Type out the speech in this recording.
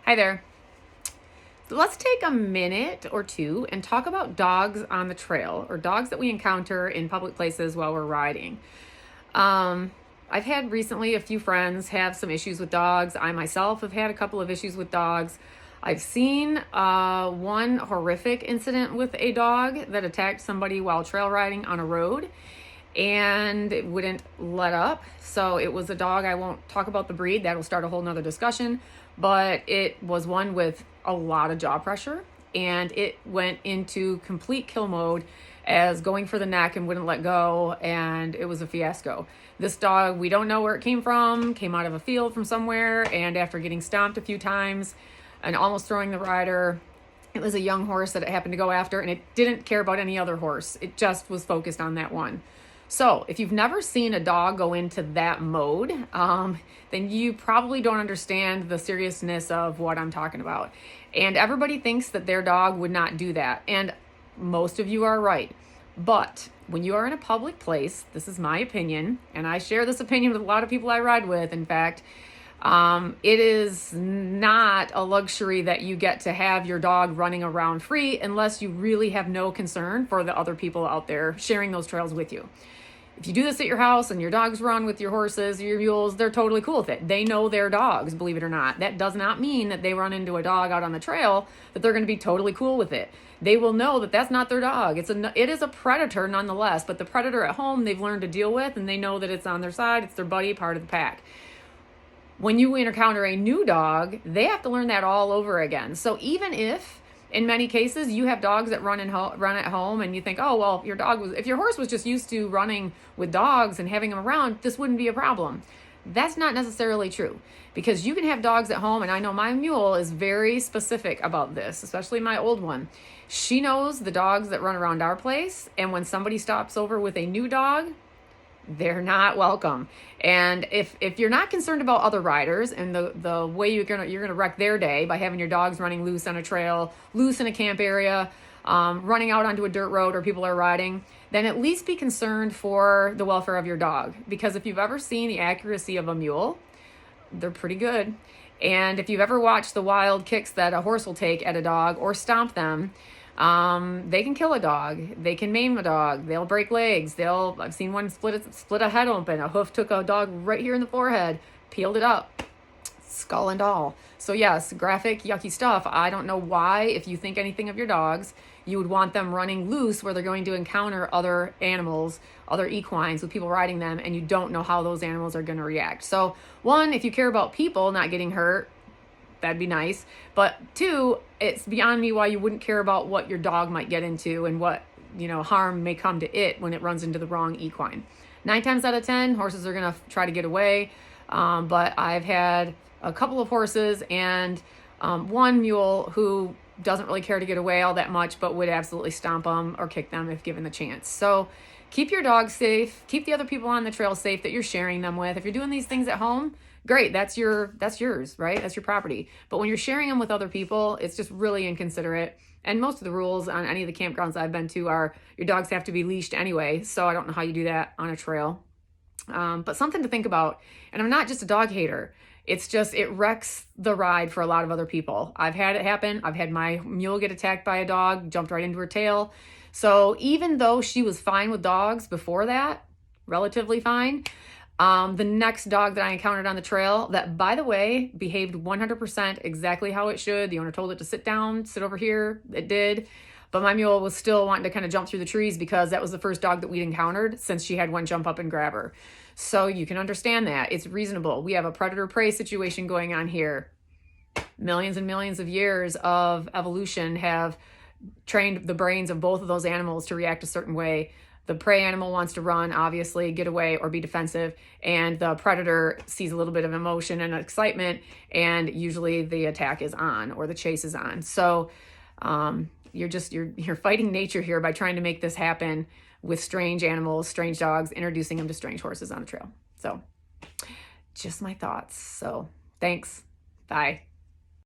Hi there. So let's take a minute or two and talk about dogs on the trail or dogs that we encounter in public places while we're riding. Um, I've had recently a few friends have some issues with dogs. I myself have had a couple of issues with dogs. I've seen one horrific incident with a dog that attacked somebody while trail riding on a road and it wouldn't let up. So it was a dog. I won't talk about the breed, that'll start a whole nother discussion, but it was one with a lot of jaw pressure and it went into complete kill mode as going for the neck and wouldn't let go, and it was a fiasco. This dog, we don't know where it came from, came out of a field from somewhere, and after getting stomped a few times and almost throwing the rider, it was a young horse that it happened to go after, and it didn't care about any other horse. It just was focused on that one. So if you've never seen a dog go into that mode, then you probably don't understand the seriousness of what I'm talking about. And everybody thinks that their dog would not do that. And most of you are right. But when you are in a public place, this is my opinion, and I share this opinion with a lot of people I ride with, in fact, it is not a luxury that you get to have your dog running around free unless you really have no concern for the other people out there sharing those trails with you. If you do this at your house and your dogs run with your horses, your mules, they're totally cool with it. They know their dogs, believe it or not. That does not mean that they run into a dog out on the trail that they're going to be totally cool with it. They will know that that's not their dog. It is a predator nonetheless, but the predator at home they've learned to deal with, and they know that it's on their side. It's their buddy, part of the pack. When you encounter a new dog, they have to learn that all over again. So even if in many cases you have dogs that run at home and you think, oh, well, if your horse was just used to running with dogs and having them around, this wouldn't be a problem. That's not necessarily true, because you can have dogs at home, and I know my mule is very specific about this, especially my old one. She knows the dogs that run around our place, and when somebody stops over with a new dog, they're not welcome. And if you're not concerned about other riders and the way you're gonna wreck their day by having your dogs running loose on a trail, loose in a camp area, running out onto a dirt road where people are riding, then at least be concerned for the welfare of your dog. Because if you've ever seen the accuracy of a mule, they're pretty good. And if you've ever watched the wild kicks that a horse will take at a dog or stomp them, they can kill a dog. They can maim a dog. They'll break legs. I've seen one split a head open. A hoof took a dog right here in the forehead, peeled it up, skull and all. So yes, graphic, yucky stuff. I don't know why, if you think anything of your dogs, you would want them running loose where they're going to encounter other animals, other equines with people riding them, and you don't know how those animals are going to react. So one, if you care about people not getting hurt, that'd be nice. But two, it's beyond me why you wouldn't care about what your dog might get into and what, harm may come to it when it runs into the wrong equine. 9 times out of 10, horses are going to try to get away. But I've had a couple of horses and one mule who doesn't really care to get away all that much, but would absolutely stomp them or kick them if given the chance. So keep your dogs safe. Keep the other people on the trail safe that you're sharing them with. If you're doing these things at home, great. That's yours, right? That's your property. But when you're sharing them with other people, it's just really inconsiderate. And most of the rules on any of the campgrounds I've been to are your dogs have to be leashed anyway. So I don't know how you do that on a trail. But something to think about. And I'm not just a dog hater. It's just, it wrecks the ride for a lot of other people. I've had it happen. I've had my mule get attacked by a dog, jumped right into her tail. So even though she was fine with dogs before that, relatively fine, the next dog that I encountered on the trail that, by the way, behaved 100% exactly how it should. The owner told it to sit down, sit over here. It did. But my mule was still wanting to kind of jump through the trees because that was the first dog that we'd encountered since she had one jump up and grab her. So you can understand that. It's reasonable. We have a predator-prey situation going on here. Millions and millions of years of evolution have trained the brains of both of those animals to react a certain way. The prey animal wants to run, obviously, get away or be defensive, and the predator sees a little bit of emotion and excitement, and usually the attack is on or the chase is on. So you're fighting nature here by trying to make this happen with strange animals, strange dogs, introducing them to strange horses on a trail. So just my thoughts. So thanks. Bye.